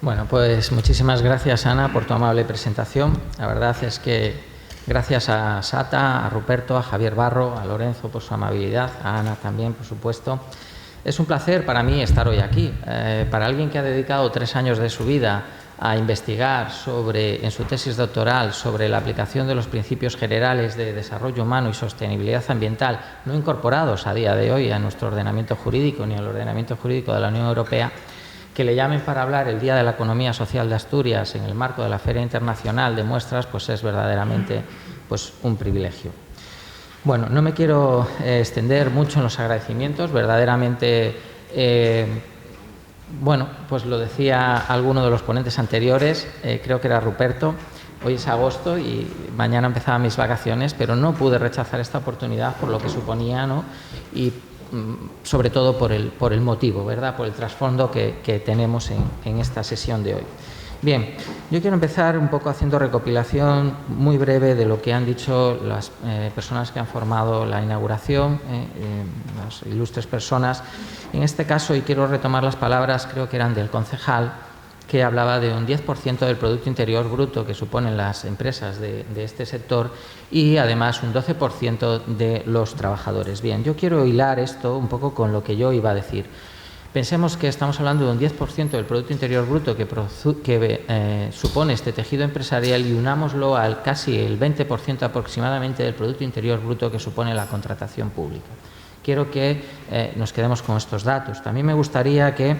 Bueno, pues muchísimas gracias, Ana, por tu amable presentación. La verdad es que gracias a Sata, a Ruperto, a Javier Barro, a Lorenzo por su amabilidad, a Ana también, por supuesto. Es un placer para mí estar hoy aquí. Para alguien que ha dedicado 3 años de su vida a investigar en su tesis doctoral sobre la aplicación de los principios generales de desarrollo humano y sostenibilidad ambiental, no incorporados a día de hoy a nuestro ordenamiento jurídico ni al ordenamiento jurídico de la Unión Europea, que le llamen para hablar el Día de la Economía Social de Asturias en el marco de la Feria Internacional de Muestras, pues es verdaderamente un privilegio. Bueno, no me quiero extender mucho en los agradecimientos, verdaderamente, pues lo decía alguno de los ponentes anteriores, creo que era Ruperto. Hoy es agosto y mañana empezaban mis vacaciones, pero no pude rechazar esta oportunidad por lo que suponía, ¿no? Y sobre todo por el motivo, ¿verdad? Por el trasfondo que tenemos en esta sesión de hoy. Bien, yo quiero empezar un poco haciendo recopilación muy breve de lo que han dicho las personas que han formado la inauguración, las ilustres personas. En este caso, y quiero retomar las palabras, creo que eran del concejal, que hablaba de un 10% del Producto Interior Bruto que suponen las empresas de este sector y además un 12% de los trabajadores. Bien, yo quiero hilar esto un poco con lo que yo iba a decir. Pensemos que estamos hablando de un 10% del Producto Interior Bruto que supone este tejido empresarial y unámoslo al casi el 20% aproximadamente del Producto Interior Bruto que supone la contratación pública. Quiero que nos quedemos con estos datos. También me gustaría que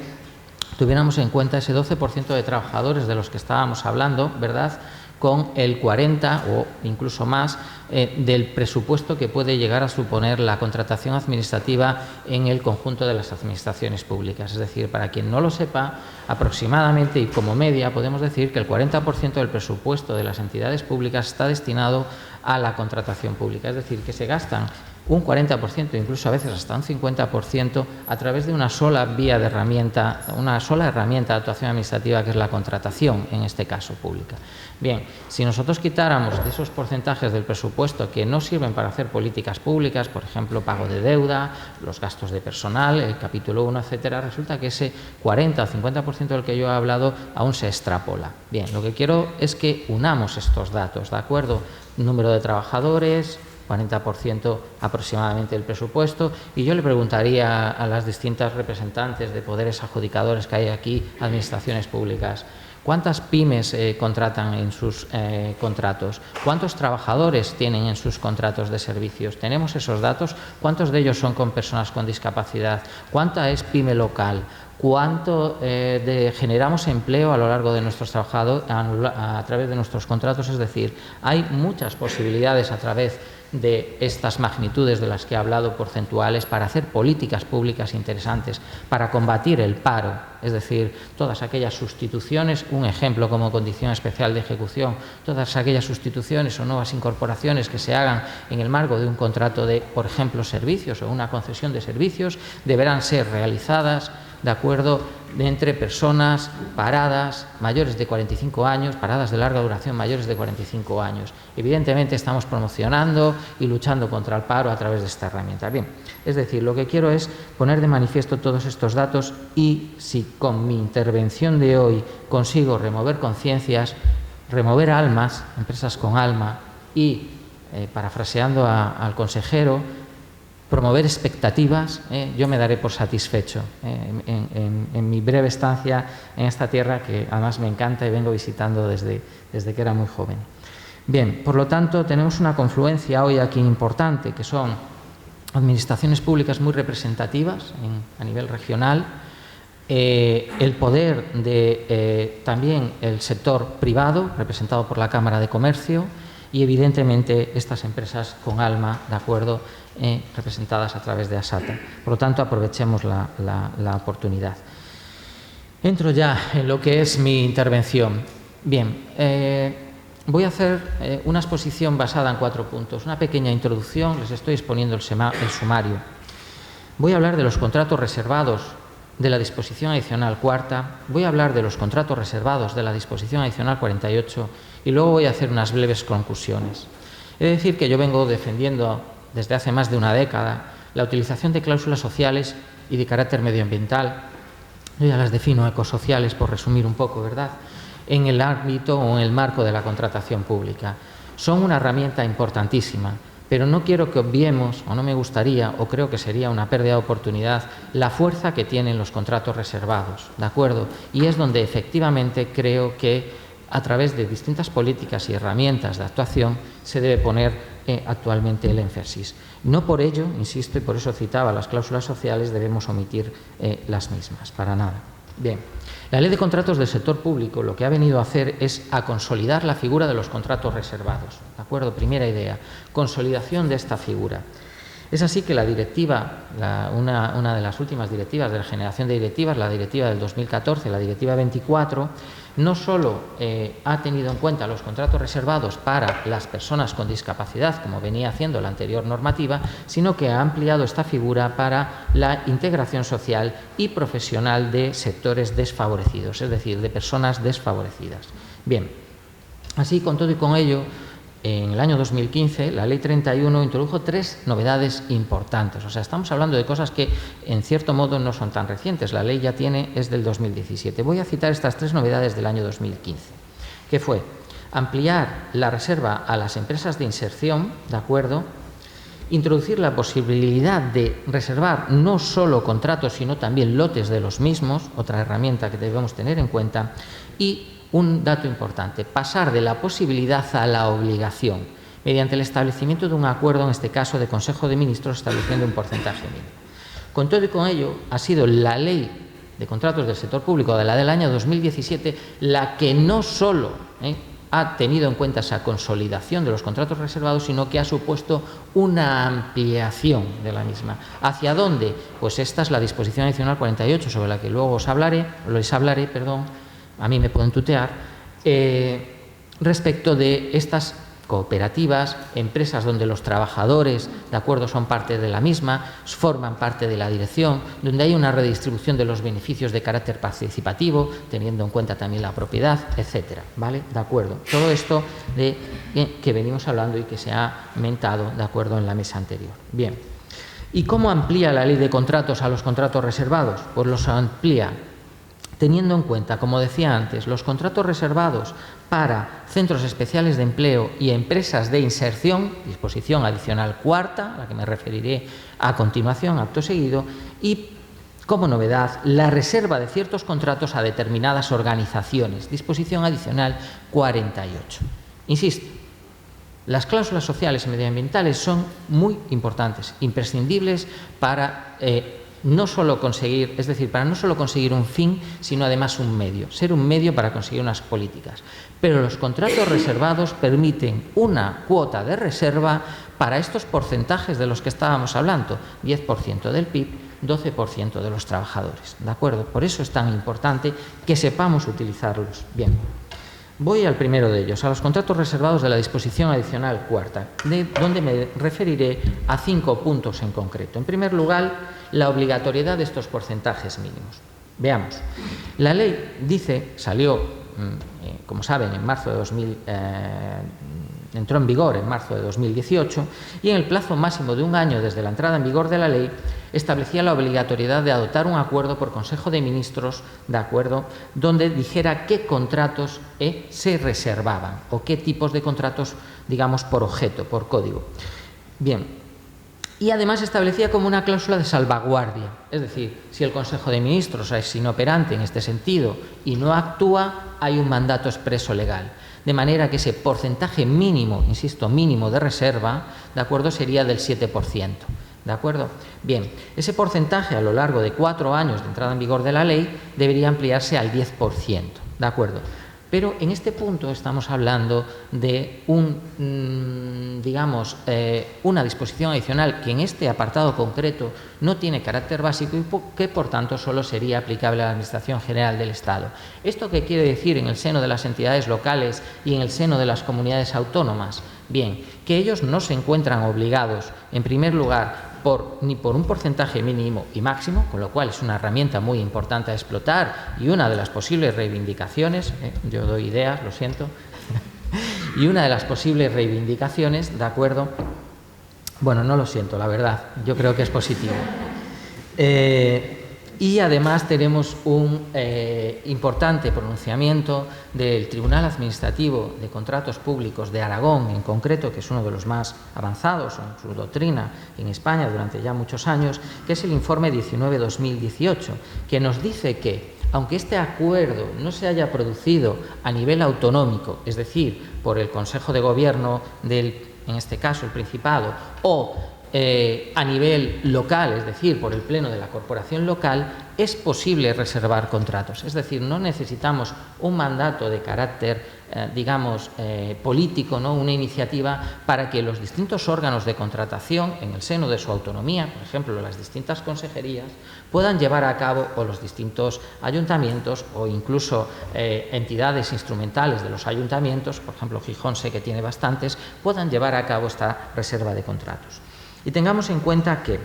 tuviéramos en cuenta ese 12% de trabajadores de los que estábamos hablando, ¿verdad?, con el 40% o incluso más del presupuesto que puede llegar a suponer la contratación administrativa en el conjunto de las administraciones públicas. Es decir, para quien no lo sepa, aproximadamente y como media podemos decir que el 40% del presupuesto de las entidades públicas está destinado a la contratación pública. Es decir, que se gastan un 40%, incluso a veces hasta un 50%, a través de una sola vía de herramienta, una sola herramienta de actuación administrativa, que es la contratación, en este caso pública. Bien, si nosotros quitáramos de esos porcentajes del presupuesto que no sirven para hacer políticas públicas, por ejemplo, pago de deuda, los gastos de personal, el capítulo 1, etcétera, resulta que ese 40 o 50% del que yo he hablado aún se extrapola. Bien, lo que quiero es que unamos estos datos, ¿de acuerdo? Número de trabajadores, 40% aproximadamente del presupuesto, y yo le preguntaría a las distintas representantes de poderes adjudicadores que hay aquí, administraciones públicas, ¿cuántas pymes contratan en sus contratos? ¿Cuántos trabajadores tienen en sus contratos de servicios? ¿Tenemos esos datos? ¿Cuántos de ellos son con personas con discapacidad? ¿Cuánta es pyme local? ¿Cuánto generamos empleo a lo largo de nuestros trabajadores a través de nuestros contratos? Es decir, hay muchas posibilidades a través de estas magnitudes de las que he hablado, porcentuales, para hacer políticas públicas interesantes, para combatir el paro, es decir, todas aquellas sustituciones, un ejemplo como condición especial de ejecución, todas aquellas sustituciones o nuevas incorporaciones que se hagan en el marco de un contrato de, por ejemplo, servicios o una concesión de servicios, deberán ser realizadas de acuerdo entre personas paradas mayores de 45 años, paradas de larga duración mayores de 45 años. Evidentemente estamos promocionando y luchando contra el paro a través de esta herramienta. Bien, es decir, lo que quiero es poner de manifiesto todos estos datos y si con mi intervención de hoy consigo remover conciencias, remover almas, empresas con alma y, parafraseando al consejero, promover expectativas, yo me daré por satisfecho en mi breve estancia en esta tierra que además me encanta y vengo visitando desde que era muy joven. Bien, por lo tanto, tenemos una confluencia hoy aquí importante, que son administraciones públicas muy representativas a nivel regional, el poder de también el sector privado, representado por la Cámara de Comercio, y evidentemente estas empresas con alma, ¿de acuerdo?, representadas a través de ASATA. Por lo tanto, aprovechemos la oportunidad. Entro ya en lo que es mi intervención. Bien, voy a hacer una exposición basada en 4 puntos. Una pequeña introducción, les estoy exponiendo el sumario. Voy a hablar de los contratos reservados de la disposición adicional 4ª, voy a hablar de los contratos reservados de la disposición adicional 48 y luego voy a hacer unas breves conclusiones. He de decir que yo vengo defendiendo desde hace más de una década la utilización de cláusulas sociales y de carácter medioambiental, yo ya las defino ecosociales por resumir un poco, ¿verdad?, en el ámbito o en el marco de la contratación pública. Son una herramienta importantísima, pero no quiero que obviemos, o no me gustaría, o creo que sería una pérdida de oportunidad, la fuerza que tienen los contratos reservados, ¿de acuerdo? Y es donde efectivamente creo que a través de distintas políticas y herramientas de actuación se debe poner actualmente el énfasis. No por ello, insisto, y por eso citaba las cláusulas sociales, debemos omitir las mismas, para nada. Bien, la Ley de Contratos del Sector Público lo que ha venido a hacer es a consolidar la figura de los contratos reservados, ¿de acuerdo? Primera idea, consolidación de esta figura. Es así que la directiva, una de las últimas directivas de la generación de directivas, la directiva del 2014, la directiva 24, no solo ha tenido en cuenta los contratos reservados para las personas con discapacidad, como venía haciendo la anterior normativa, sino que ha ampliado esta figura para la integración social y profesional de sectores desfavorecidos, es decir, de personas desfavorecidas. Bien, así con todo y con ello, en el año 2015, la Ley 31 introdujo 3 novedades importantes. O sea, estamos hablando de cosas que, en cierto modo, no son tan recientes. La ley ya es del 2017. Voy a citar estas 3 novedades del año 2015, que fue ampliar la reserva a las empresas de inserción, ¿de acuerdo?, introducir la posibilidad de reservar no solo contratos, sino también lotes de los mismos, otra herramienta que debemos tener en cuenta, y un dato importante, pasar de la posibilidad a la obligación, mediante el establecimiento de un acuerdo, en este caso de Consejo de Ministros, estableciendo un porcentaje mínimo. Con todo y con ello, ha sido la Ley de Contratos del Sector Público de la del año 2017 la que no solo ha tenido en cuenta esa consolidación de los contratos reservados, sino que ha supuesto una ampliación de la misma. ¿Hacia dónde? Pues esta es la disposición adicional 48, sobre la que luego les hablaré, a mí me pueden tutear, respecto de estas cooperativas, empresas donde los trabajadores, de acuerdo, son parte de la misma, forman parte de la dirección, donde hay una redistribución de los beneficios de carácter participativo, teniendo en cuenta también la propiedad, etcétera, ¿vale? De acuerdo. Todo esto que venimos hablando y que se ha mentado, de acuerdo, en la mesa anterior. Bien. ¿Y cómo amplía la Ley de Contratos a los contratos reservados? Pues los amplía teniendo en cuenta, como decía antes, los contratos reservados para centros especiales de empleo y empresas de inserción, disposición adicional cuarta, a la que me referiré a continuación, acto seguido, y, como novedad, la reserva de ciertos contratos a determinadas organizaciones, disposición adicional 48. Insisto, las cláusulas sociales y medioambientales son muy importantes, imprescindibles para no solo conseguir, es decir, para no solo conseguir un fin, sino además un medio, ser un medio para conseguir unas políticas. Pero los contratos reservados permiten una cuota de reserva para estos porcentajes de los que estábamos hablando, 10% del PIB, 12% de los trabajadores, ¿de acuerdo? Por eso es tan importante que sepamos utilizarlos bien. Voy al primero de ellos, a los contratos reservados de la disposición adicional cuarta, donde me referiré a 5 puntos en concreto. En primer lugar, la obligatoriedad de estos porcentajes mínimos. Veamos. La ley salió, como saben, entró en vigor en marzo de 2018 y en el plazo máximo de un año desde la entrada en vigor de la ley establecía la obligatoriedad de adoptar un acuerdo por Consejo de Ministros, de acuerdo, donde dijera qué contratos se reservaban o qué tipos de contratos, digamos, por objeto, por código. Bien, y además establecía como una cláusula de salvaguardia, es decir, si el Consejo de Ministros es inoperante en este sentido y no actúa, hay un mandato expreso legal. De manera que ese porcentaje mínimo, insisto, mínimo de reserva, ¿de acuerdo?, sería del 7%. ¿De acuerdo? Bien, ese porcentaje a lo largo de 4 años de entrada en vigor de la ley debería ampliarse al 10%. ¿De acuerdo? Pero en este punto estamos hablando de una disposición adicional que en este apartado concreto no tiene carácter básico y que por tanto solo sería aplicable a la Administración General del Estado. ¿Esto qué quiere decir en el seno de las entidades locales y en el seno de las comunidades autónomas? Bien, que ellos no se encuentran obligados, en primer lugar, ni por un porcentaje mínimo y máximo, con lo cual es una herramienta muy importante a explotar y una de las posibles reivindicaciones, yo doy ideas, lo siento, Y una de las posibles reivindicaciones, ¿de acuerdo? Bueno, no lo siento, la verdad, yo creo que es positivo. Y además tenemos un importante pronunciamiento del Tribunal Administrativo de Contratos Públicos de Aragón, en concreto, que es uno de los más avanzados en su doctrina en España durante ya muchos años, que es el informe 19-2018, que nos dice que, aunque este acuerdo no se haya producido a nivel autonómico, es decir, por el Consejo de Gobierno del, en este caso, el Principado, o a nivel local, es decir, por el Pleno de la Corporación local, es posible reservar contratos. Es decir, no necesitamos un mandato de carácter, digamos, político, ¿no? Una iniciativa para que los distintos órganos de contratación, en el seno de su autonomía, por ejemplo, las distintas consejerías, puedan llevar a cabo, o los distintos ayuntamientos, o incluso entidades instrumentales de los ayuntamientos, por ejemplo, Gijón sé que tiene bastantes, puedan llevar a cabo esta reserva de contratos. Y tengamos en cuenta que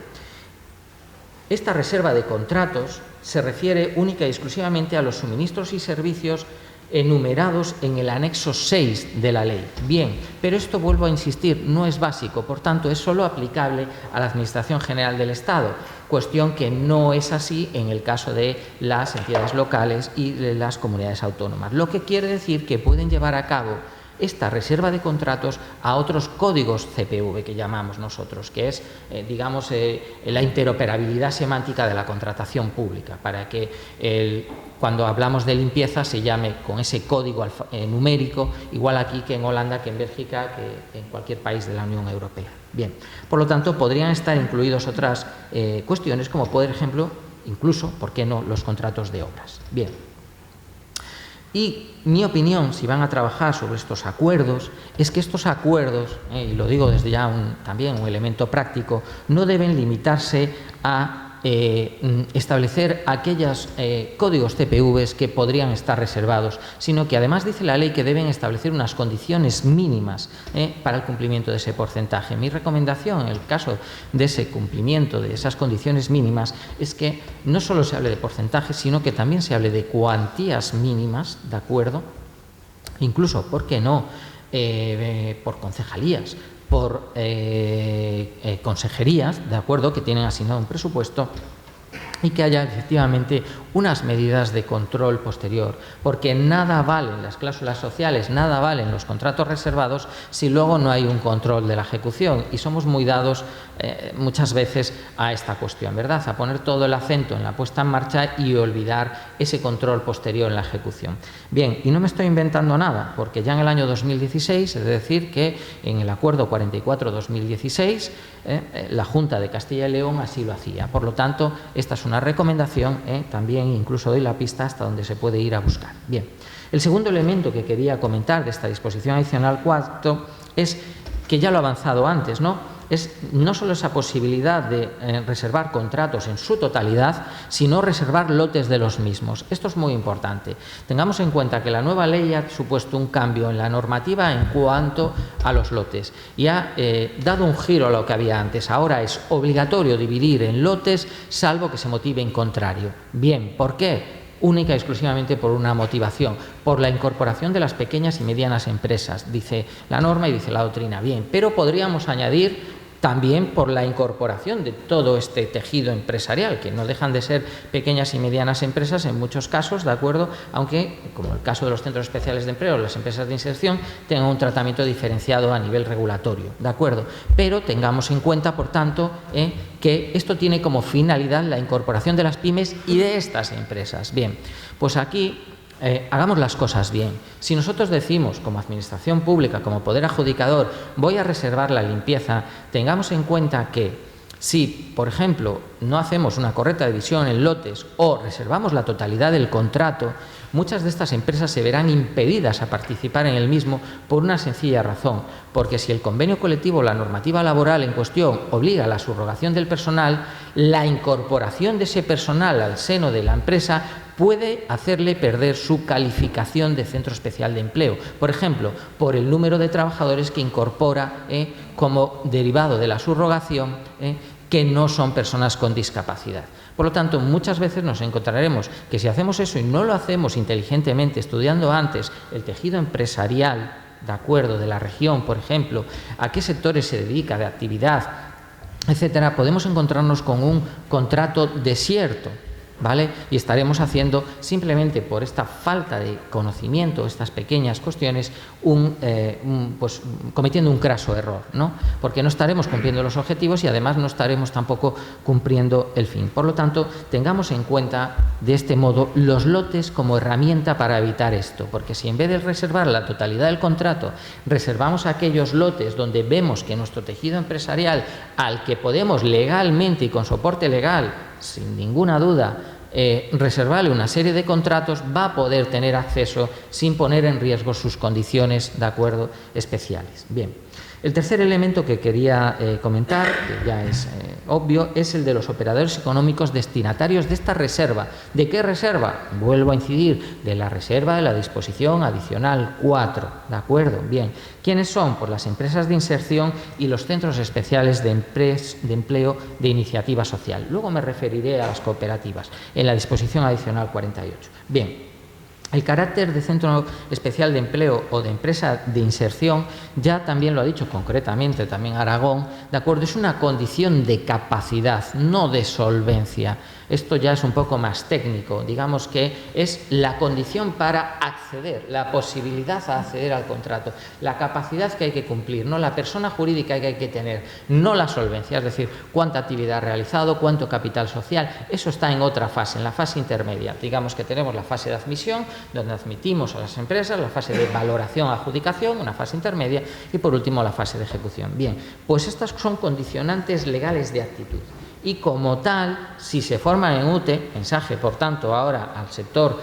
esta reserva de contratos se refiere única y exclusivamente a los suministros y servicios enumerados en el anexo 6 de la ley. Bien, pero esto, vuelvo a insistir, no es básico, por tanto, es solo aplicable a la Administración General del Estado, cuestión que no es así en el caso de las entidades locales y de las comunidades autónomas, lo que quiere decir que pueden llevar a cabo esta reserva de contratos a otros códigos CPV que llamamos nosotros, que es, digamos, la interoperabilidad semántica de la contratación pública, para que cuando hablamos de limpieza se llame con ese código numérico, igual aquí que en Holanda, que en Bélgica, que en cualquier país de la Unión Europea. Bien, por lo tanto, podrían estar incluidos otras cuestiones, como por ejemplo, incluso, ¿por qué no?, los contratos de obras. Bien. Y mi opinión, si van a trabajar sobre estos acuerdos, es que estos acuerdos, y lo digo desde ya también un elemento práctico, no deben limitarse a establecer aquellos códigos CPVs que podrían estar reservados, sino que además dice la ley que deben establecer unas condiciones mínimas para el cumplimiento de ese porcentaje. Mi recomendación en el caso de ese cumplimiento de esas condiciones mínimas es que no solo se hable de porcentaje, sino que también se hable de cuantías mínimas, ¿de acuerdo? Incluso, ¿por qué no?, por concejalías, por consejerías, ¿de acuerdo?, que tienen asignado un presupuesto, y que haya efectivamente unas medidas de control posterior, porque nada valen las cláusulas sociales, nada valen los contratos reservados si luego no hay un control de la ejecución, y somos muy dados muchas veces a esta cuestión, ¿verdad?, a poner todo el acento en la puesta en marcha y olvidar ese control posterior en la ejecución. Bien, y no me estoy inventando nada, porque ya en el año 2016, es decir, que en el acuerdo 44-2016, la Junta de Castilla y León así lo hacía. Por lo tanto, esta es una recomendación, también incluso doy la pista hasta donde se puede ir a buscar. Bien, el segundo elemento que quería comentar de esta disposición adicional 4 es que ya lo he avanzado antes, ¿no? Es no solo esa posibilidad de reservar contratos en su totalidad, sino reservar lotes de los mismos. Esto es muy importante. Tengamos en cuenta que la nueva ley ha supuesto un cambio en la normativa en cuanto a los lotes y ha dado un giro a lo que había antes. Ahora es obligatorio dividir en lotes, salvo que se motive en contrario. Bien, ¿por qué? Única y exclusivamente por una motivación, por la incorporación de las pequeñas y medianas empresas, dice la norma y dice la doctrina. Bien, pero podríamos añadir también por la incorporación de todo este tejido empresarial, que no dejan de ser pequeñas y medianas empresas en muchos casos, ¿de acuerdo?, aunque, como el caso de los centros especiales de empleo, las empresas de inserción, tengan un tratamiento diferenciado a nivel regulatorio, ¿de acuerdo? Pero tengamos en cuenta, por tanto, que esto tiene como finalidad la incorporación de las pymes y de estas empresas. Bien, pues aquí hagamos las cosas bien. Si nosotros decimos, como administración pública, como poder adjudicador, voy a reservar la limpieza, tengamos en cuenta que si, por ejemplo, no hacemos una correcta división en lotes o reservamos la totalidad del contrato, muchas de estas empresas se verán impedidas a participar en el mismo por una sencilla razón, porque si el convenio colectivo o la normativa laboral en cuestión obliga a la subrogación del personal, la incorporación de ese personal al seno de la empresa puede hacerle perder su calificación de centro especial de empleo, por ejemplo, por el número de trabajadores que incorpora como derivado de la subrogación, que no son personas con discapacidad. Por lo tanto, muchas veces nos encontraremos que si hacemos eso y no lo hacemos inteligentemente, estudiando antes el tejido empresarial, de acuerdo, de la región, por ejemplo, a qué sectores se dedica, de actividad, etcétera, podemos encontrarnos con un contrato desierto, ¿vale? Y estaremos haciendo, simplemente por esta falta de conocimiento, estas pequeñas cuestiones, pues, cometiendo un craso error, ¿no? Porque no estaremos cumpliendo los objetivos y además no estaremos tampoco cumpliendo el fin. Por lo tanto, tengamos en cuenta de este modo los lotes como herramienta para evitar esto, porque si en vez de reservar la totalidad del contrato, reservamos aquellos lotes donde vemos que nuestro tejido empresarial, al que podemos legalmente y con soporte legal, sin ninguna duda, reservarle una serie de contratos, va a poder tener acceso sin poner en riesgo sus condiciones de acuerdo especiales. Bien, el tercer elemento que quería comentar, que ya es obvio, es el de los operadores económicos destinatarios de esta reserva. ¿De qué reserva? Vuelvo a incidir, de la reserva de la disposición adicional 4, ¿de acuerdo? Bien, ¿quiénes son? Pues las empresas de inserción y los centros especiales de empleo de iniciativa social. Luego me referiré a las cooperativas en la disposición adicional 48. Bien. El carácter de centro especial de empleo o de empresa de inserción, ya también lo ha dicho concretamente también Aragón, de acuerdo, es una condición de capacidad, no de solvencia. Esto ya es un poco más técnico, digamos que es la condición para acceder, la posibilidad a acceder al contrato, la capacidad que hay que cumplir, no la persona jurídica que hay que tener, no la solvencia, es decir, cuánta actividad ha realizado, cuánto capital social, eso está en otra fase, en la fase intermedia. Digamos que tenemos la fase de admisión, donde admitimos a las empresas, la fase de valoración, adjudicación, una fase intermedia y por último la fase de ejecución. Bien, pues estas son condicionantes legales de actitud. Y como tal, si se forman en UTE, mensaje por tanto ahora al sector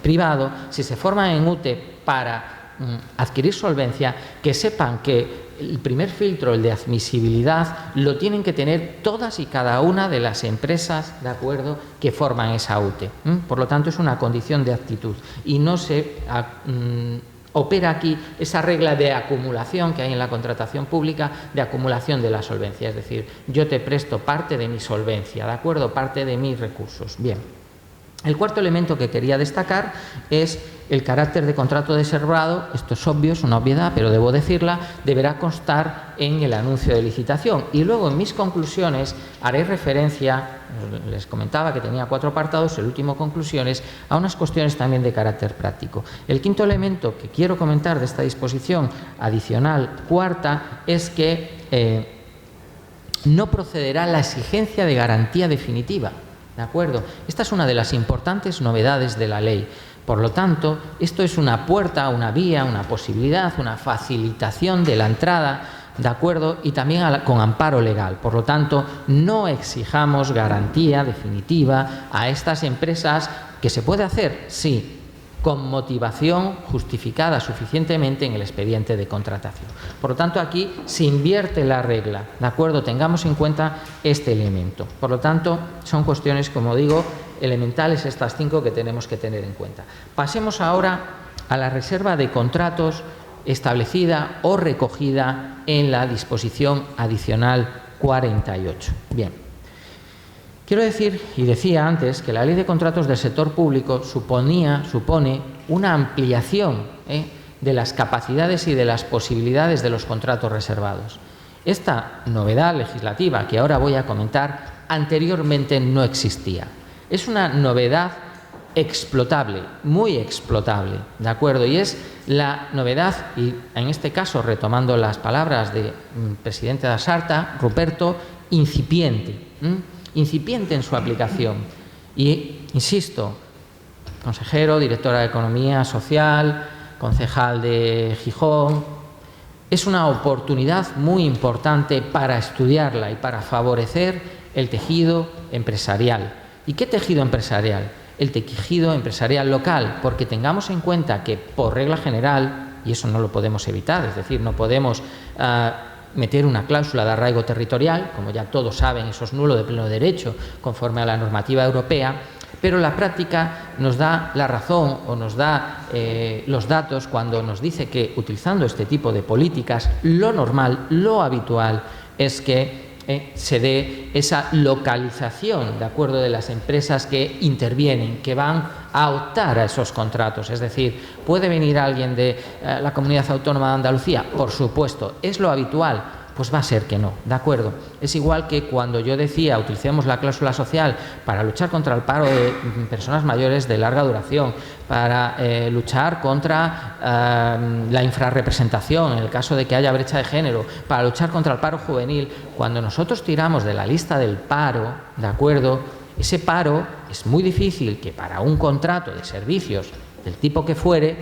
privado, si se forman en UTE para adquirir solvencia, que sepan que el primer filtro, el de admisibilidad, lo tienen que tener todas y cada una de las empresas, ¿de acuerdo?, que forman esa UTE. Por lo tanto, es una condición de actitud y no se opera aquí esa regla de acumulación que hay en la contratación pública, de acumulación de la solvencia, es decir, yo te presto parte de mi solvencia, ¿de acuerdo?, parte de mis recursos. Bien. El cuarto elemento que quería destacar es el carácter de contrato reservado. Esto es obvio, es una obviedad, pero debo decirla, deberá constar en el anuncio de licitación. Y luego en mis conclusiones haré referencia, les comentaba que tenía 4 apartados, el último conclusiones, a unas cuestiones también de carácter práctico. El quinto elemento que quiero comentar de esta disposición adicional cuarta es que no procederá la exigencia de garantía definitiva. ¿De acuerdo? Esta es una de las importantes novedades de la ley. Por lo tanto, esto es una puerta, una vía, una posibilidad, una facilitación de la entrada, ¿de acuerdo? Y también con amparo legal. Por lo tanto, no exijamos garantía definitiva a estas empresas, que se puede hacer, sí, con motivación justificada suficientemente en el expediente de contratación. Por lo tanto, aquí se invierte la regla, ¿de acuerdo? Tengamos en cuenta este elemento. Por lo tanto, son cuestiones, como digo, elementales estas 5 que tenemos que tener en cuenta. Pasemos ahora a la reserva de contratos establecida o recogida en la disposición adicional 48. Bien. Quiero decir, y decía antes, que la Ley de Contratos del Sector Público supone una ampliación de las capacidades y de las posibilidades de los contratos reservados. Esta novedad legislativa que ahora voy a comentar anteriormente no existía. Es una novedad explotable, muy explotable, ¿de acuerdo? Y es la novedad, y en este caso, retomando las palabras del presidente de Asarta, Ruperto, incipiente. Incipiente en su aplicación. Y, insisto, consejero, directora de Economía Social, concejal de Gijón, es una oportunidad muy importante para estudiarla y para favorecer el tejido empresarial. ¿Y qué tejido empresarial? El tejido empresarial local, porque tengamos en cuenta que, por regla general, y eso no lo podemos evitar, es decir, no podemos meter una cláusula de arraigo territorial, como ya todos saben, eso es nulo de pleno derecho conforme a la normativa europea, pero la práctica nos da la razón o nos da los datos cuando nos dice que utilizando este tipo de políticas, lo normal, lo habitual es que se dé esa localización, ¿de acuerdo?, de las empresas que intervienen, que van a optar a esos contratos. Es decir, ¿puede venir alguien de la Comunidad Autónoma de Andalucía? Por supuesto. ¿Es lo habitual? Pues va a ser que no, ¿de acuerdo? Es igual que cuando yo decía utilicemos la cláusula social para luchar contra el paro de personas mayores de larga duración, para luchar contra la infrarrepresentación en el caso de que haya brecha de género, para luchar contra el paro juvenil. Cuando nosotros tiramos de la lista del paro, ¿de acuerdo?, ese paro es muy difícil que para un contrato de servicios del tipo que fuere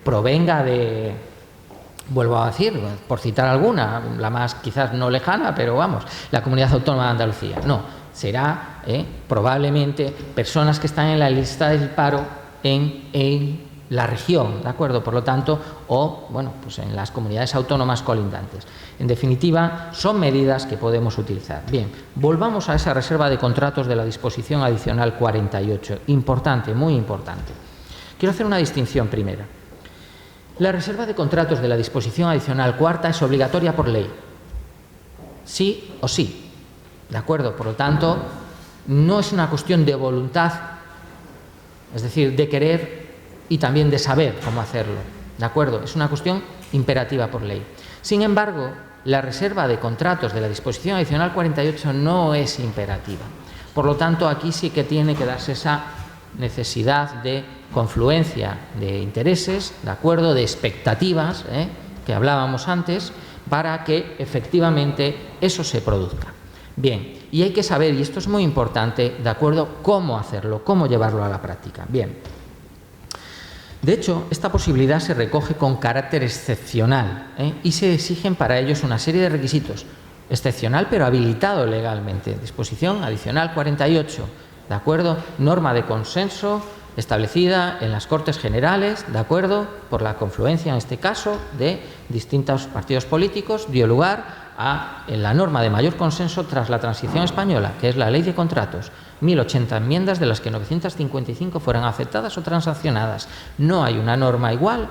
provenga de... Vuelvo a decir, por citar alguna, la más quizás no lejana, pero vamos, la Comunidad Autónoma de Andalucía. No, será probablemente personas que están en la lista del paro en la región, ¿de acuerdo? Por lo tanto, o, bueno, pues en las comunidades autónomas colindantes. En definitiva, son medidas que podemos utilizar. Bien, volvamos a esa reserva de contratos de la disposición adicional 48. Importante, muy importante. Quiero hacer una distinción primera. La reserva de contratos de la disposición adicional cuarta es obligatoria por ley. Sí o sí. ¿De acuerdo? Por lo tanto, no es una cuestión de voluntad, es decir, de querer y también de saber cómo hacerlo. ¿De acuerdo? Es una cuestión imperativa por ley. Sin embargo, la reserva de contratos de la disposición adicional 48 no es imperativa. Por lo tanto, aquí sí que tiene que darse esa necesidad de confluencia de intereses, ¿de acuerdo?, de expectativas, que hablábamos antes, para que efectivamente eso se produzca. Bien, y hay que saber, y esto es muy importante, ¿de acuerdo?, cómo hacerlo, cómo llevarlo a la práctica. Bien, de hecho, esta posibilidad se recoge con carácter excepcional, y se exigen para ellos una serie de requisitos. Excepcional, pero habilitado legalmente. Disposición adicional 48, ¿de acuerdo? Norma de consenso establecida en las Cortes Generales, ¿de acuerdo?, por la confluencia, en este caso, de distintos partidos políticos, dio lugar a la norma de mayor consenso tras la transición española, que es la Ley de Contratos. 1080 enmiendas, de las que 955 fueran aceptadas o transaccionadas. No hay una norma igual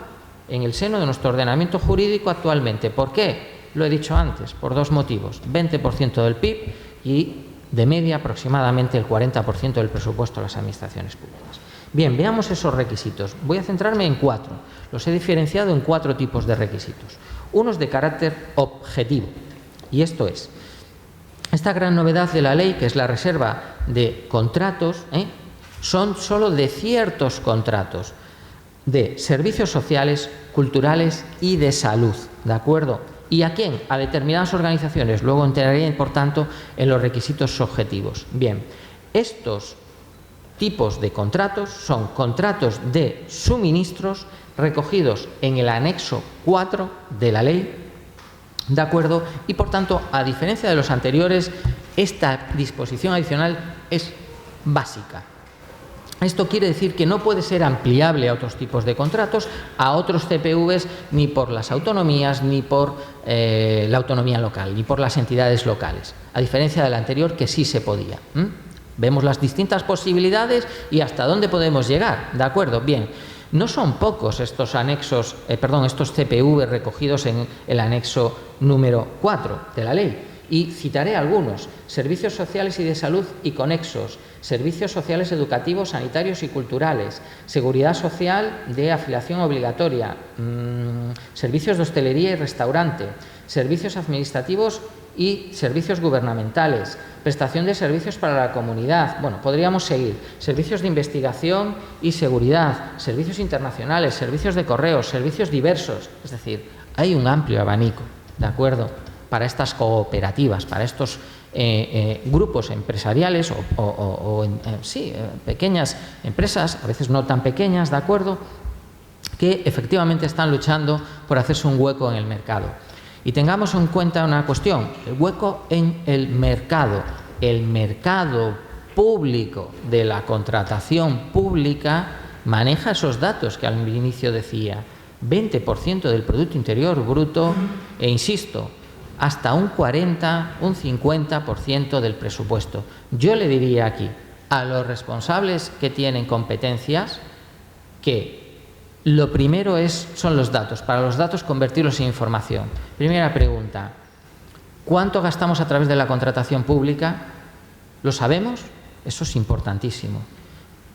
en el seno de nuestro ordenamiento jurídico actualmente. ¿Por qué? Lo he dicho antes, por dos motivos. 20% del PIB y, de media, aproximadamente el 40% del presupuesto de las administraciones públicas. Bien, veamos esos requisitos. Voy a centrarme en 4. Los he diferenciado en 4 tipos de requisitos. Unos de carácter objetivo. Y esto es, esta gran novedad de la ley, que es la reserva de contratos, son solo de ciertos contratos de servicios sociales, culturales y de salud, ¿de acuerdo? ¿Y a quién? A determinadas organizaciones. Luego entraré, por tanto, en los requisitos objetivos. Bien, estos tipos de contratos son contratos de suministros recogidos en el anexo 4 de la ley, ¿de acuerdo? Y, por tanto, a diferencia de los anteriores, esta disposición adicional es básica. Esto quiere decir que no puede ser ampliable a otros tipos de contratos, a otros CPVs, ni por las autonomías, ni por la autonomía local, ni por las entidades locales, a diferencia del anterior, que sí se podía. Vemos las distintas posibilidades y hasta dónde podemos llegar, ¿de acuerdo? Bien, no son pocos estos anexos, estos CPV recogidos en el anexo número 4 de la ley. Y citaré algunos: servicios sociales y de salud y conexos, servicios sociales educativos, sanitarios y culturales, seguridad social de afiliación obligatoria, servicios de hostelería y restaurante, servicios administrativos y servicios gubernamentales, prestación de servicios para la comunidad. Bueno, podríamos seguir. Servicios de investigación y seguridad, servicios internacionales, servicios de correos, servicios diversos. Es decir, hay un amplio abanico, ¿de acuerdo?, para estas cooperativas, para estos grupos empresariales pequeñas empresas, a veces no tan pequeñas, ¿de acuerdo?, que efectivamente están luchando por hacerse un hueco en el mercado. Y tengamos en cuenta una cuestión: el hueco en el mercado público de la contratación pública maneja esos datos que al inicio decía, 20% del Producto Interior Bruto e, insisto, hasta un 40, un 50% del presupuesto. Yo le diría aquí a los responsables que tienen competencias que lo primero son los datos. Para los datos, convertirlos en información. Primera pregunta: ¿Cuánto gastamos a través de la contratación pública? ¿Lo sabemos? Eso es importantísimo.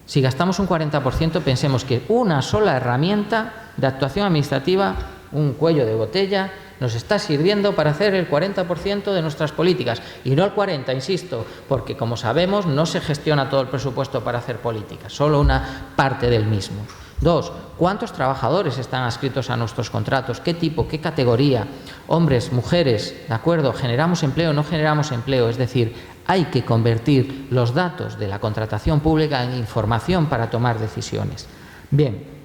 Si gastamos un 40%, pensemos que una sola herramienta de actuación administrativa, un cuello de botella, nos está sirviendo para hacer el 40% de nuestras políticas. Y no el 40%, insisto, porque como sabemos no se gestiona todo el presupuesto para hacer políticas, solo una parte del mismo. 2. ¿Cuántos trabajadores están adscritos a nuestros contratos? ¿Qué tipo? ¿Qué categoría? Hombres, mujeres, ¿de acuerdo? ¿Generamos empleo o no generamos empleo? Es decir, hay que convertir los datos de la contratación pública en información para tomar decisiones. Bien.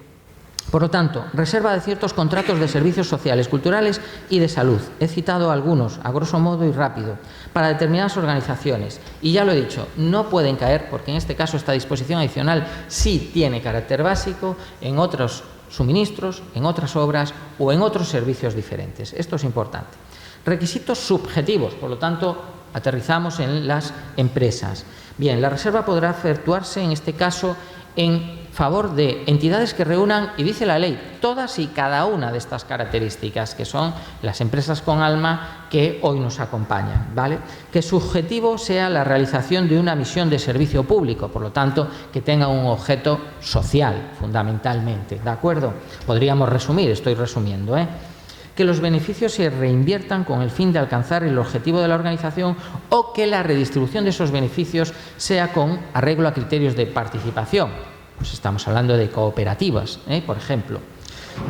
Por lo tanto, reserva de ciertos contratos de servicios sociales, culturales y de salud. He citado algunos, a grosso modo y rápido, para determinadas organizaciones. Y ya lo he dicho, no pueden caer, porque en este caso esta disposición adicional sí tiene carácter básico, en otros suministros, en otras obras o en otros servicios diferentes. Esto es importante. Requisitos subjetivos, por lo tanto, aterrizamos en las empresas. Bien, la reserva podrá efectuarse en este caso en favor de entidades que reúnan, y dice la ley, todas y cada una de estas características, que son las empresas con alma que hoy nos acompañan, ¿vale? Que su objetivo sea la realización de una misión de servicio público, por lo tanto, que tenga un objeto social, fundamentalmente, ¿de acuerdo? Podríamos resumir, estoy resumiendo, que los beneficios se reinviertan con el fin de alcanzar el objetivo de la organización o que la redistribución de esos beneficios sea con arreglo a criterios de participación. Pues estamos hablando de cooperativas, por ejemplo.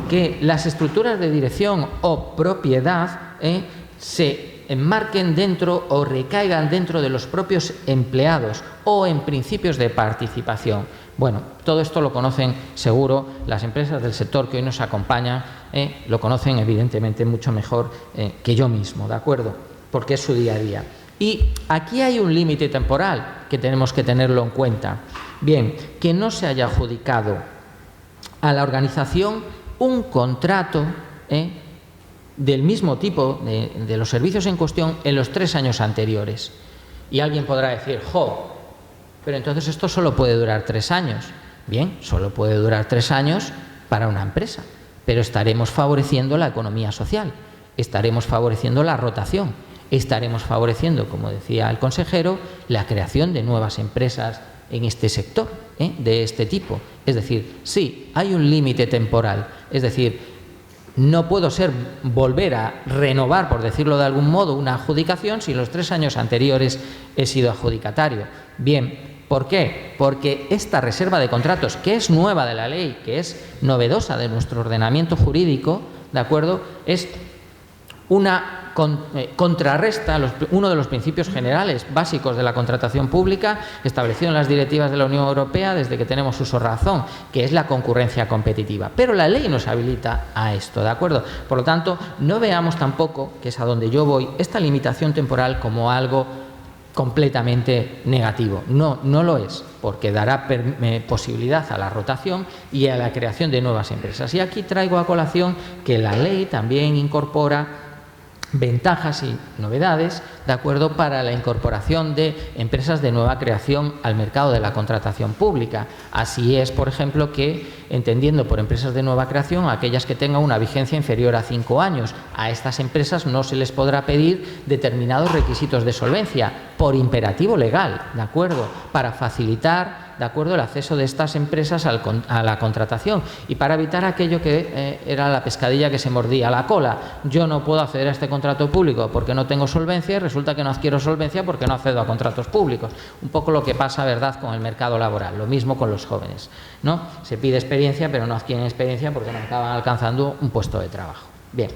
Que las estructuras de dirección o propiedad se enmarquen dentro o recaigan dentro de los propios empleados o en principios de participación. Bueno, todo esto lo conocen seguro las empresas del sector que hoy nos acompañan, lo conocen evidentemente mucho mejor que yo mismo, ¿de acuerdo? Porque es su día a día. Y aquí hay un límite temporal que tenemos que tenerlo en cuenta. Bien, que no se haya adjudicado a la organización un contrato del mismo tipo de los servicios en cuestión en los 3 años anteriores. Y alguien podrá decir, pero entonces esto solo puede durar 3 años. Bien, solo puede durar 3 años para una empresa, pero estaremos favoreciendo la economía social, estaremos favoreciendo la rotación, estaremos favoreciendo, como decía el consejero, la creación de nuevas empresas en este sector, de este tipo. Es decir, sí, hay un límite temporal, es decir, no puedo volver a renovar, por decirlo de algún modo, una adjudicación si los 3 años anteriores he sido adjudicatario. Bien, ¿por qué? Porque esta reserva de contratos, que es nueva de la ley, que es novedosa de nuestro ordenamiento jurídico, ¿de acuerdo?, es una contrarresta uno de los principios generales básicos de la contratación pública establecido en las directivas de la Unión Europea desde que tenemos uso razón, que es la concurrencia competitiva. Pero la ley nos habilita a esto, ¿de acuerdo? Por lo tanto, no veamos tampoco, que es a donde yo voy, esta limitación temporal como algo completamente negativo. No, no lo es, porque dará posibilidad a la rotación y a la creación de nuevas empresas. Y aquí traigo a colación que la ley también incorpora ventajas y novedades, ¿de acuerdo?, para la incorporación de empresas de nueva creación al mercado de la contratación pública. Así es, por ejemplo, que, entendiendo por empresas de nueva creación, aquellas que tengan una vigencia inferior a 5 años. A estas empresas no se les podrá pedir determinados requisitos de solvencia, por imperativo legal, ¿de acuerdo?, para facilitar, ¿de acuerdo?, el acceso de estas empresas a la contratación y para evitar aquello que era la pescadilla que se mordía la cola. Yo no puedo acceder a este contrato público porque no tengo solvencia y resulta que no adquiero solvencia porque no accedo a contratos públicos. Un poco lo que pasa, ¿verdad?, con el mercado laboral. Lo mismo con los jóvenes, ¿no? Se pide experiencia, pero no adquieren experiencia porque no acaban alcanzando un puesto de trabajo. Bien.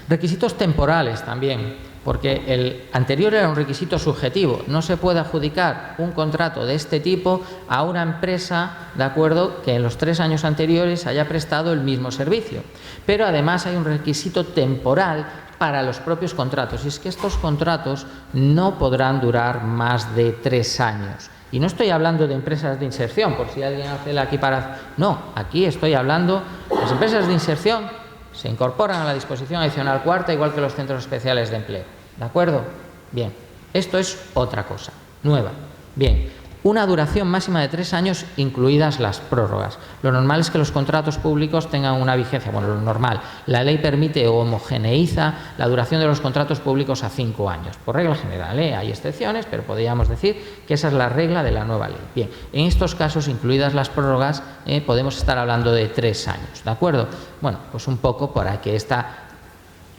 Requisitos temporales también, porque el anterior era un requisito subjetivo. No se puede adjudicar un contrato de este tipo a una empresa, ¿de acuerdo?, que en los 3 años anteriores haya prestado el mismo servicio. Pero además hay un requisito temporal para los propios contratos, y es que estos contratos no podrán durar más de 3 años. Y no estoy hablando de empresas de inserción, por si alguien hace la equiparación. No, aquí estoy hablando de las empresas de inserción. Se incorporan a la disposición adicional 4ª, igual que los centros especiales de empleo. ¿De acuerdo? Bien, esto es otra cosa, nueva. Bien, una duración máxima de 3 años, incluidas las prórrogas. Lo normal es que los contratos públicos tengan una vigencia, bueno, lo normal. La ley permite o homogeneiza la duración de los contratos públicos a 5 años. Por regla general, hay excepciones, pero podríamos decir que esa es la regla de la nueva ley. Bien, en estos casos, incluidas las prórrogas, podemos estar hablando de 3 años, ¿de acuerdo? Bueno, pues un poco para que esta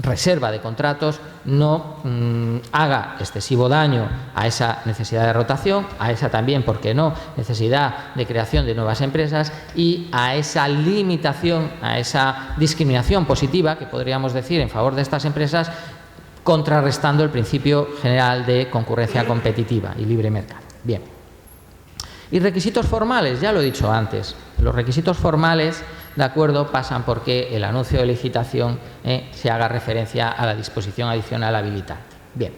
reserva de contratos no haga excesivo daño a esa necesidad de rotación, a esa también, ¿por qué no?, necesidad de creación de nuevas empresas y a esa limitación, a esa discriminación positiva que podríamos decir en favor de estas empresas, contrarrestando el principio general de concurrencia competitiva y libre mercado. Bien. Y requisitos formales, ya lo he dicho antes, los requisitos formales, de acuerdo, pasan porque el anuncio de licitación se haga referencia a la disposición adicional habilitante. Bien,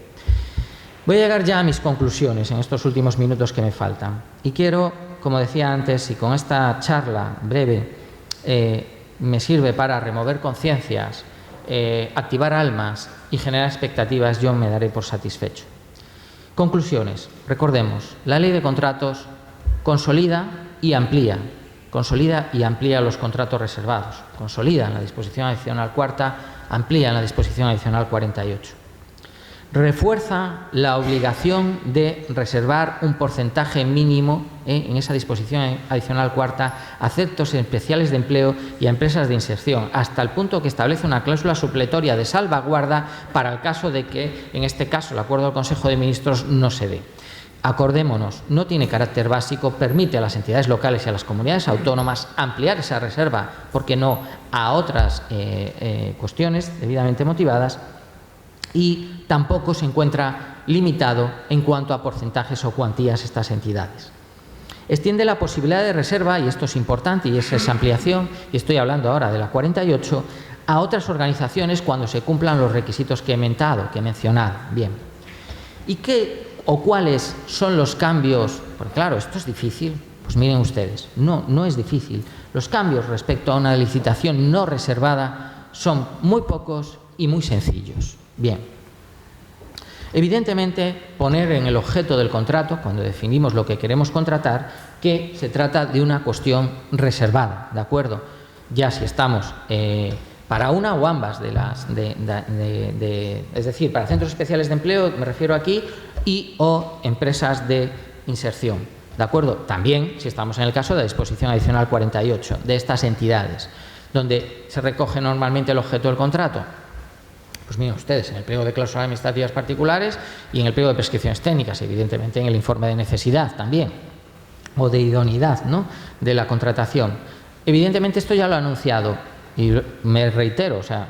voy a llegar ya a mis conclusiones en estos últimos minutos que me faltan. Y quiero, como decía antes, y con esta charla breve me sirve para remover conciencias, activar almas y generar expectativas, yo me daré por satisfecho. Conclusiones. Recordemos, la ley de contratos consolida y amplía los contratos reservados, consolida en la disposición adicional cuarta, amplía en la disposición adicional 48. Refuerza la obligación de reservar un porcentaje mínimo en esa disposición adicional cuarta a centros especiales de empleo y a empresas de inserción, hasta el punto que establece una cláusula supletoria de salvaguarda para el caso de que, en este caso, el acuerdo del Consejo de Ministros no se dé. Acordémonos, no tiene carácter básico, permite a las entidades locales y a las comunidades autónomas ampliar esa reserva, ¿por qué no?, a otras cuestiones debidamente motivadas, y tampoco se encuentra limitado en cuanto a porcentajes o cuantías estas entidades. Extiende la posibilidad de reserva, y esto es importante, y es esa ampliación, y estoy hablando ahora de la 48, a otras organizaciones cuando se cumplan los requisitos que he mencionado. Bien. ¿Y qué o cuáles son los cambios? Porque claro, esto es difícil. Pues miren ustedes, no es difícil. Los cambios respecto a una licitación no reservada son muy pocos y muy sencillos. Bien. Evidentemente, poner en el objeto del contrato, cuando definimos lo que queremos contratar, que se trata de una cuestión reservada, ¿de acuerdo? Ya si estamos para una o ambas de las, es decir, para centros especiales de empleo, me refiero aquí, y o empresas de inserción, ¿de acuerdo? También, si estamos en el caso de la disposición adicional 48, de estas entidades, donde se recoge normalmente el objeto del contrato. Pues miren ustedes, en el pliego de cláusulas administrativas particulares y en el pliego de prescripciones técnicas, evidentemente en el informe de necesidad también, o de idoneidad, ¿no?, de la contratación. Evidentemente esto ya lo he anunciado y me reitero, o sea,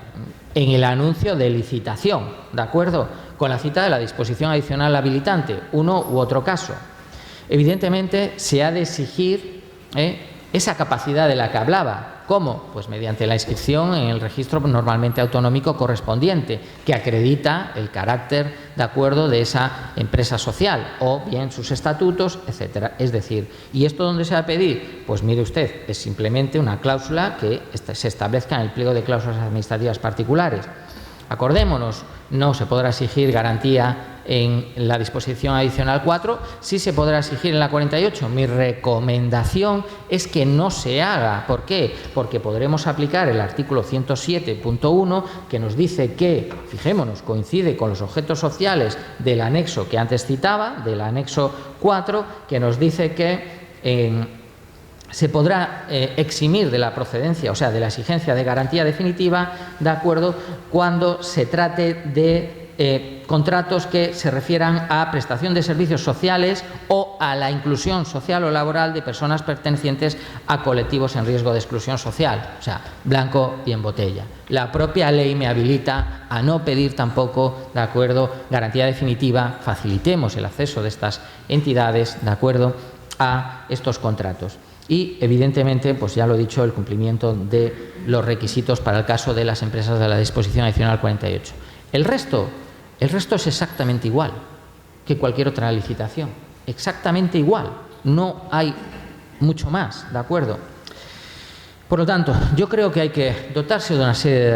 en el anuncio de licitación, ¿de acuerdo?, con la cita de la disposición adicional habilitante, uno u otro caso. Evidentemente se ha de exigir esa capacidad de la que hablaba. ¿Cómo? Pues mediante la inscripción en el registro normalmente autonómico correspondiente, que acredita el carácter, de acuerdo, de esa empresa social, o bien sus estatutos, etcétera. Es decir, ¿y esto dónde se va a pedir? Pues mire usted, es simplemente una cláusula que se establezca en el pliego de cláusulas administrativas particulares. Acordémonos, no se podrá exigir garantía en la disposición adicional 4, sí se podrá exigir en la 48. Mi recomendación es que no se haga. ¿Por qué? Porque podremos aplicar el artículo 107.1, que nos dice que, fijémonos, coincide con los objetos sociales del anexo que antes citaba, del anexo 4, que nos dice que se podrá eximir de la procedencia, o sea, de la exigencia de garantía definitiva, de acuerdo, cuando se trate de contratos que se refieran a prestación de servicios sociales o a la inclusión social o laboral de personas pertenecientes a colectivos en riesgo de exclusión social, o sea, blanco y en botella. La propia ley me habilita a no pedir tampoco, de acuerdo, garantía definitiva. Facilitemos el acceso de estas entidades, de acuerdo, a estos contratos. Y, evidentemente, pues ya lo he dicho, el cumplimiento de los requisitos para el caso de las empresas de la disposición adicional 48. El resto es exactamente igual que cualquier otra licitación, exactamente igual, no hay mucho más, ¿de acuerdo? Por lo tanto, yo creo que hay que dotarse de una serie de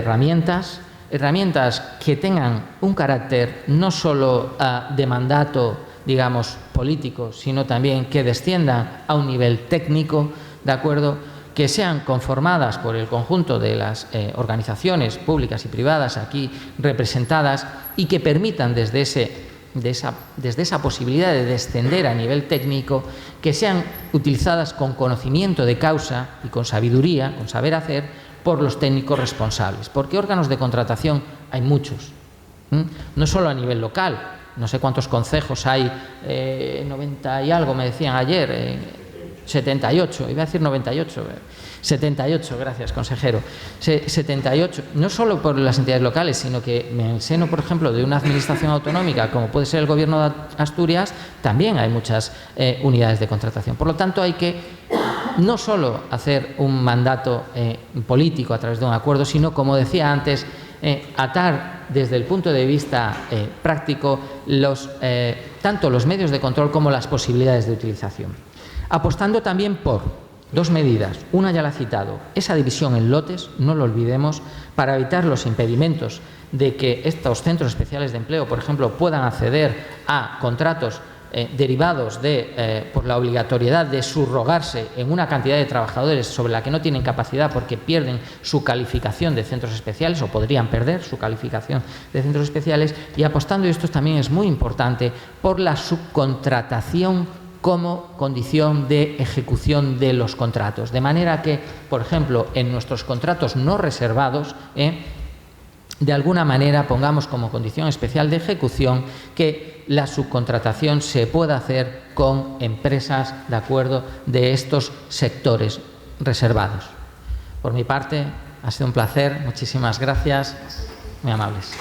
herramientas que tengan un carácter no solo de mandato, digamos, político, sino también que desciendan a un nivel técnico, ¿de acuerdo?, que sean conformadas por el conjunto de las organizaciones públicas y privadas aquí representadas y que permitan desde esa posibilidad de descender a nivel técnico, que sean utilizadas con conocimiento de causa y con sabiduría, con saber hacer, por los técnicos responsables. Porque órganos de contratación hay muchos, no solo a nivel local, no sé cuántos concejos hay, 90 y algo me decían ayer, 78, iba a decir 98, 78, gracias, consejero. 78, no solo por las entidades locales, sino que en el seno, por ejemplo, de una administración autonómica, como puede ser el Gobierno de Asturias, también hay muchas unidades de contratación. Por lo tanto, hay que no solo hacer un mandato político a través de un acuerdo, sino, como decía antes, atar desde el punto de vista práctico tanto los medios de control como las posibilidades de utilización. Apostando también por dos medidas. Una ya la he citado, esa división en lotes, no lo olvidemos, para evitar los impedimentos de que estos centros especiales de empleo, por ejemplo, puedan acceder a contratos derivados por la obligatoriedad de subrogarse en una cantidad de trabajadores sobre la que no tienen capacidad porque pierden su calificación de centros especiales o podrían perder su calificación de centros especiales, y apostando, y esto también es muy importante, por la subcontratación como condición de ejecución de los contratos. De manera que, por ejemplo, en nuestros contratos no reservados, de alguna manera pongamos como condición especial de ejecución que la subcontratación se pueda hacer con empresas, de acuerdo, de estos sectores reservados. Por mi parte, ha sido un placer. Muchísimas gracias. Muy amables.